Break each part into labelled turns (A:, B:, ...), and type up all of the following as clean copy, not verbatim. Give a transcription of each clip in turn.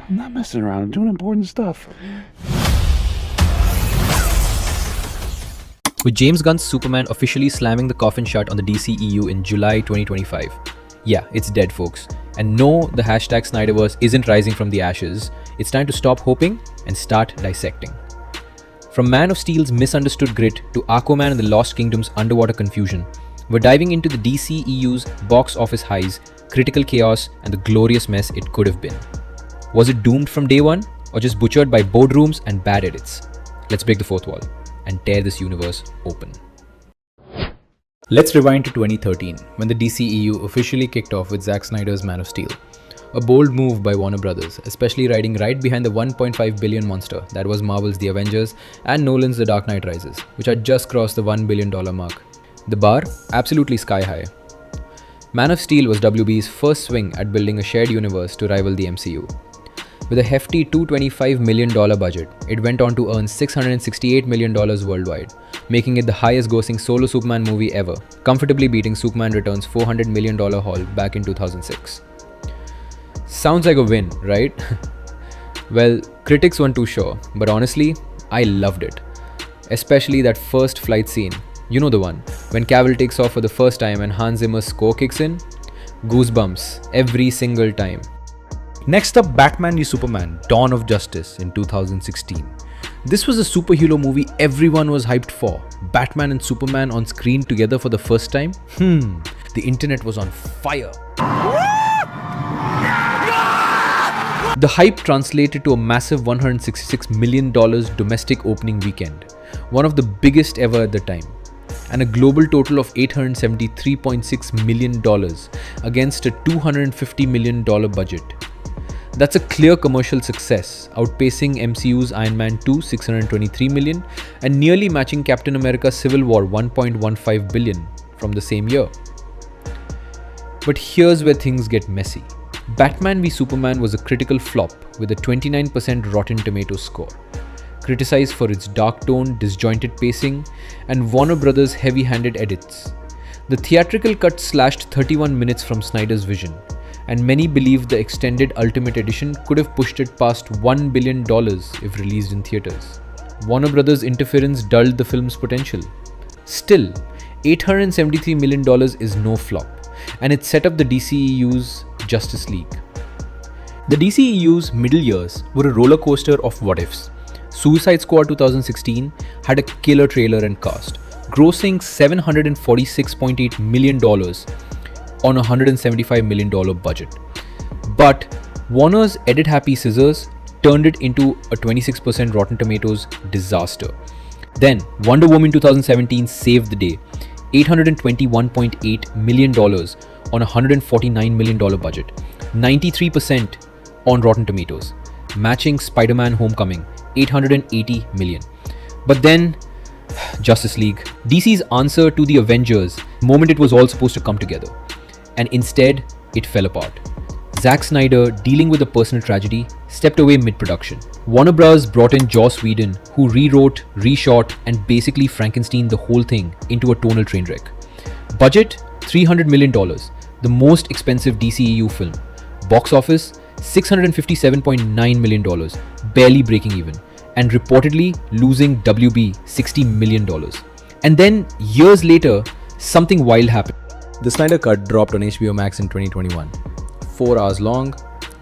A: I'm not messing around. I'm doing important stuff.
B: With James Gunn's Superman officially slamming the coffin shut on the DCEU in July 2025. Yeah, it's dead, folks. And no, the hashtag Snyderverse isn't rising from the ashes. It's time to stop hoping and start dissecting. From Man of Steel's misunderstood grit to Aquaman and the Lost Kingdom's underwater confusion, we're diving into the DCEU's box office highs, critical chaos, and the glorious mess it could have been. Was it doomed from day one, or just butchered by boardrooms and bad edits? Let's break the fourth wall and tear this universe open. Let's rewind to 2013, when the DCEU officially kicked off with Zack Snyder's Man of Steel. A bold move by Warner Brothers, especially riding right behind the $1.5 billion monster that was Marvel's The Avengers and Nolan's The Dark Knight Rises, which had just crossed the $1 billion mark. The bar? Absolutely sky high. Man of Steel was WB's first swing at building a shared universe to rival the MCU. With a hefty $225 million budget, it went on to earn $668 million worldwide, making it the highest grossing solo Superman movie ever, comfortably beating Superman Returns' $400 million haul back in 2006. Sounds like a win, right? Well, critics weren't too sure, but honestly, I loved it. Especially that first flight scene. You know the one, when Cavill takes off for the first time and Hans Zimmer's score kicks in? Goosebumps every single time. Next up, Batman v Superman: Dawn of Justice in 2016. This was a superhero movie everyone was hyped for. Batman and Superman on screen together for the first time? The internet was on fire. The hype translated to a massive $166 million domestic opening weekend, one of the biggest ever at the time, and a global total of $873.6 million against a $250 million budget. That's a clear commercial success, outpacing MCU's Iron Man 2 $623 million and nearly matching Captain America Civil War $1.15 billion from the same year. But here's where things get messy. Batman v Superman was a critical flop with a 29% Rotten Tomatoes score, criticized for its dark tone, disjointed pacing, and Warner Brothers' heavy-handed edits. The theatrical cut slashed 31 minutes from Snyder's vision, and many believe the extended Ultimate Edition could have pushed it past $1 billion if released in theaters. Warner Brothers' interference dulled the film's potential. Still, $873 million is no flop, and it set up the DCEU's Justice League. The DCEU's middle years were a roller coaster of what-ifs. Suicide Squad 2016 had a killer trailer and cast, grossing $746.8 million on a $175 million budget. But Warner's edit-happy scissors turned it into a 26% Rotten Tomatoes disaster. Then Wonder Woman 2017 saved the day, $821.8 million on a $149 million budget, 93% on Rotten Tomatoes, matching Spider-Man Homecoming, $880 million. But then, Justice League, DC's answer to the Avengers, the moment it was all supposed to come together. And instead, it fell apart. Zack Snyder, dealing with a personal tragedy, stepped away mid-production. Warner Bros. Brought in Joss Whedon, who rewrote, reshot, and basically Frankensteined the whole thing into a tonal train wreck. Budget, $300 million, the most expensive DCEU film. Box office, $657.9 million, barely breaking even, and reportedly losing WB $60 million. And then, years later, something wild happened. The Snyder Cut dropped on HBO Max in 2021. 4 hours long,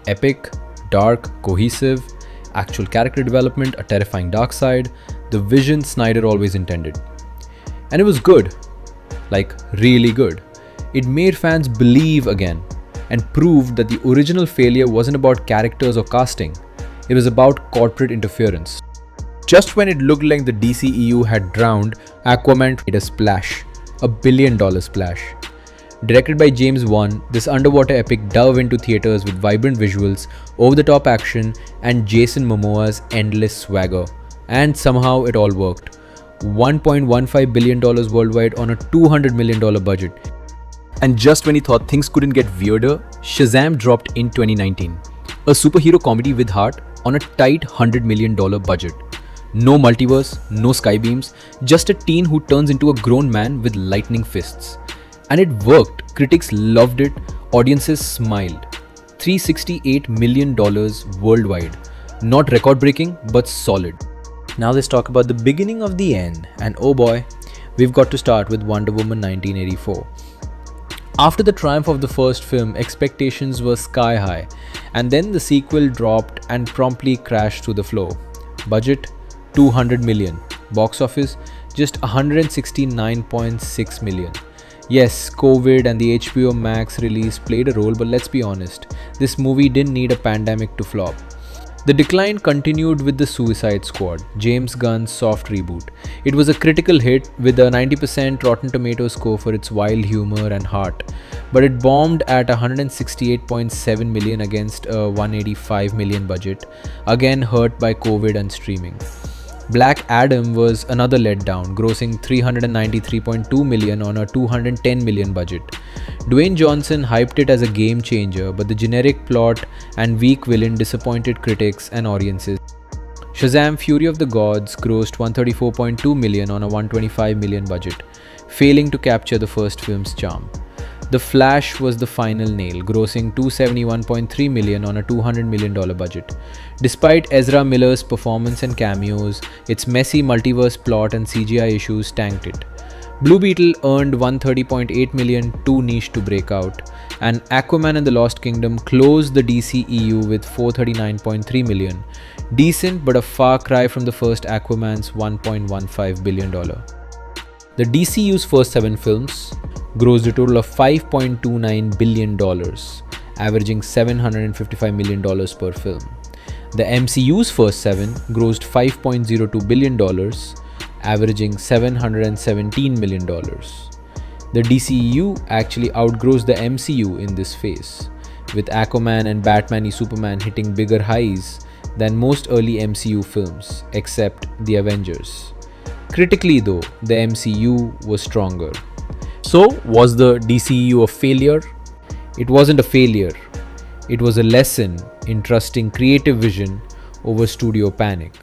B: epic, dark, cohesive, actual character development, a terrifying dark side, the vision Snyder always intended. And it was good. Like, really good. It made fans believe again and proved that the original failure wasn't about characters or casting. It was about corporate interference. Just when it looked like the DCEU had drowned, Aquaman made a splash. $1 billion splash. Directed by James Gunn, this underwater epic dove into theaters with vibrant visuals, over-the-top action, and Jason Momoa's endless swagger. And somehow it all worked. $1.15 billion worldwide on a $200 million budget. And just when he thought things couldn't get weirder, Shazam dropped in 2019. A superhero comedy with heart on a tight $100 million budget. No multiverse, no skybeams, just a teen who turns into a grown man with lightning fists. And it worked. Critics loved it, audiences smiled. $368 million worldwide. Not record breaking, but solid. Now let's talk about the beginning of the end, and oh boy, we've got to start with Wonder Woman 1984. After the triumph of the first film, expectations were sky high, and then the sequel dropped and promptly crashed through the floor. Budget $200 million. Box office just $169.6 million. Yes, COVID and the HBO Max release played a role, but let's be honest, this movie didn't need a pandemic to flop. The decline continued with the Suicide Squad, James Gunn's soft reboot. It was a critical hit with a 90% Rotten Tomatoes score for its wild humor and heart, but it bombed at $168.7 million against a $185 million budget, again hurt by COVID and streaming. Black Adam was another letdown, grossing $393.2 million on a $210 million budget. Dwayne Johnson hyped it as a game changer, but the generic plot and weak villain disappointed critics and audiences. Shazam! Fury of the Gods grossed $134.2 million on a $125 million budget, failing to capture the first film's charm. The Flash was the final nail, grossing $271.3 million on a $200 million budget. Despite Ezra Miller's performance and cameos, its messy multiverse plot and CGI issues tanked it. Blue Beetle earned $130.8 million, too niche to break out, and Aquaman and the Lost Kingdom closed the DCEU with $439.3 million. Decent, but a far cry from the first Aquaman's $1.15 billion. The DCU's first 7 films grossed a total of $5.29 billion, averaging $755 million per film. The MCU's first 7 grossed $5.02 billion, averaging $717 million. The DCEU actually outgrows the MCU in this phase, with Aquaman and Batman v Superman hitting bigger highs than most early MCU films, except The Avengers. Critically though, the MCU was stronger. So, was the DCEU a failure? It wasn't a failure. It was a lesson in trusting creative vision over studio panic.